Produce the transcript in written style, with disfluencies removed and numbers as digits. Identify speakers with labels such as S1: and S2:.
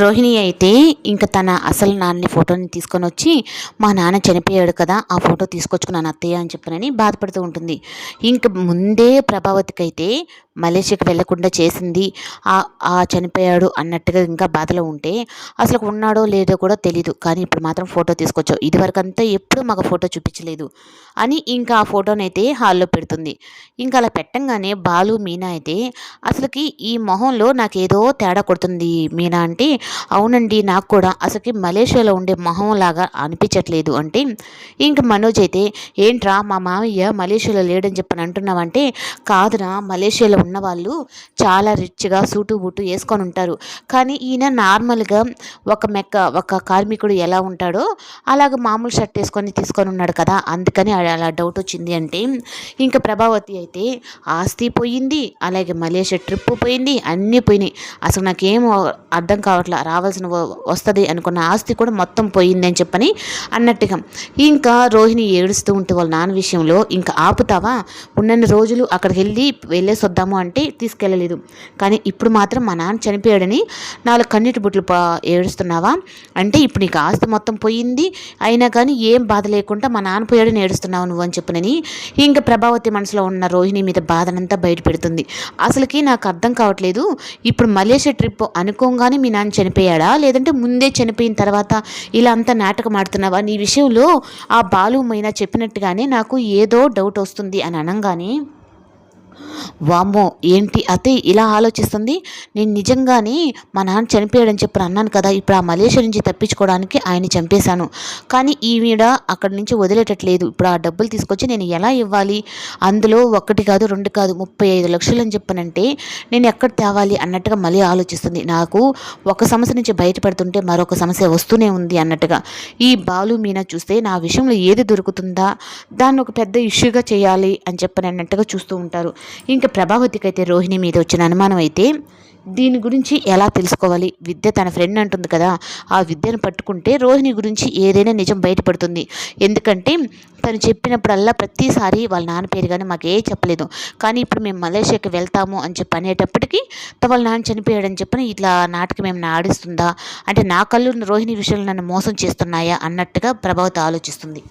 S1: రోహిణి అయితే ఇంక తన అసలు నాన్నని ఫోటోని తీసుకొని వచ్చి మా నాన్న చనిపోయాడు కదా, ఆ ఫోటో తీసుకొచ్చుకున్నాను అత్తయ్య అని చెప్పనని బాధపడుతూ ఉంటుంది. ఇంక ముందే ప్రభావతికి అయితే మలేషియాకి వెళ్లకుండా చేసింది ఆ చనిపోయాడు అన్నట్టుగా ఇంకా బాధలో ఉంటే అసలు ఉన్నాడో లేదో కూడా తెలీదు. కానీ ఇప్పుడు మాత్రం ఫోటో తీసుకొచ్చావు, ఇదివరకంతా ఎప్పుడు మాకు ఫోటో చూపించలేదు అని ఇంకా ఆ ఫోటోనైతే హాల్లో పెడుతుంది. ఇంకా అలా పెట్టంగానే బాలు మీనా అయితే అసలుకి ఈ మొహంలో నాకేదో తేడా కొడుతుంది మీనా అంటే, అవునండి నాకు కూడా అసలుకి మలేషియాలో ఉండే మొహం లాగా అనిపించట్లేదు అంటే, ఇంక మనోజ్ అయితే ఏంట్రా మా మామయ్య మలేషియాలో లేడని చెప్పని అంటున్నావంటే, కాదురా మలేషియాలో ఉన్నవాళ్ళు చాలా రిచ్గా సూటు బూటు వేసుకొని ఉంటారు, కానీ ఈయన నార్మల్గా ఒక కార్మికుడు ఎలా ఉంటాడో అలాగ మామూలు షర్ట్ వేసుకొని తీసుకొని ఉన్నాడు కదా, అందుకని అలా డౌట్ వచ్చింది అంటే, ఇంకా ప్రభావతి అయితే ఆస్తి పోయింది, అలాగే మలేషియా ట్రిప్ పోయింది, అన్నీ పోయినాయి, అసలు నాకేం అర్థం కావట్లా, రావాల్సిన వస్తుంది అనుకున్న ఆస్తి కూడా మొత్తం పోయింది అని చెప్పని అన్నట్టుగా ఇంకా రోహిణి ఏడుస్తూ ఉంటే వాళ్ళ నాన్న విషయంలో ఇంకా ఆపుతావా, ఉన్నన్ని రోజులు అక్కడికి వెళ్ళేసి వద్దాము అంటే తీసుకెళ్ళలేదు, కానీ ఇప్పుడు మాత్రం మా నాన్న చనిపోయాడని 4 కన్నీటి బుట్లు ఏడుస్తున్నావా అంటే, ఇప్పుడు నీకు ఆస్తి మొత్తం పోయింది అయినా కానీ ఏం బాధ లేకుండా మా నాన్న పోయాడని ఏడుస్తున్నావు నువ్వు అని చెప్పనని ఇంకా ప్రభావతి మనసులో ఉన్న రోహిణి మీద బాధనంతా బయట పెడుతుంది. అసలుకి నాకు అర్థం కావట్లేదు, ఇప్పుడు మలేషియా ట్రిప్ అనుకోగానే మీ నాన్న చనిపోయాడా, లేదంటే ముందే చనిపోయిన తర్వాత ఇలా అంతా నాటకం ఆడుతున్నావా, నీ విషయంలో ఆ బాలు మైనా చెప్పినట్టుగానే నాకు ఏదో డౌట్ వస్తుంది అని అనగానే, వామ్మో ఏంటి అత్తయ్య ఇలా ఆలోచిస్తుంది, నేను నిజంగానే మా నాన్న చనిపోయాడని చెప్పి అన్నాను కదా, ఇప్పుడు ఆ మలేషియా నుంచి తప్పించుకోవడానికి ఆయన్ని చంపేశాను, కానీ ఈవిడ అక్కడి నుంచి వదిలేటట్లేదు, ఇప్పుడు ఆ డబ్బులు తీసుకొచ్చి నేను ఎలా ఇవ్వాలి, అందులో 1 కాదు 2 కాదు 35 లక్షలు అని చెప్పనంటే నేను ఎక్కడ తేవాలి అన్నట్టుగా మళ్ళీ ఆలోచిస్తుంది. నాకు ఒక సమస్య నుంచి బయటపడుతుంటే మరొక సమస్య వస్తూనే ఉంది అన్నట్టుగా ఈ బాలు మీనా చూస్తే నా విషయంలో ఏది దొరుకుతుందా, దాన్ని ఒక పెద్ద ఇష్యూగా చేయాలి అని చెప్పని అన్నట్టుగా చూస్తూ ఉంటారు. ఇంకా ప్రభావతికి అయితే రోహిణి మీద వచ్చిన అనుమానం అయితే, దీని గురించి ఎలా తెలుసుకోవాలి, విద్య తన ఫ్రెండ్ అంటుంది కదా, ఆ విద్యను పట్టుకుంటే రోహిణి గురించి ఏదైనా నిజం బయటపడుతుంది, ఎందుకంటే తను చెప్పినప్పుడల్లా ప్రతిసారి వాళ్ళ నాన్న పేరు కానీ మాకే చెప్పలేదు, కానీ ఇప్పుడు మేము మలేషియాకి వెళ్తాము అని చెప్పి అనేటప్పటికీ వాళ్ళ నాన్న చనిపోయాడని చెప్పని ఇట్లా నాటకం ఏమైనా ఆడిస్తుందా అంటే, నా కళ్ళు రోహిణి విషయంలో నన్ను మోసం చేస్తున్నాయా అన్నట్టుగా ప్రభావతి ఆలోచిస్తుంది.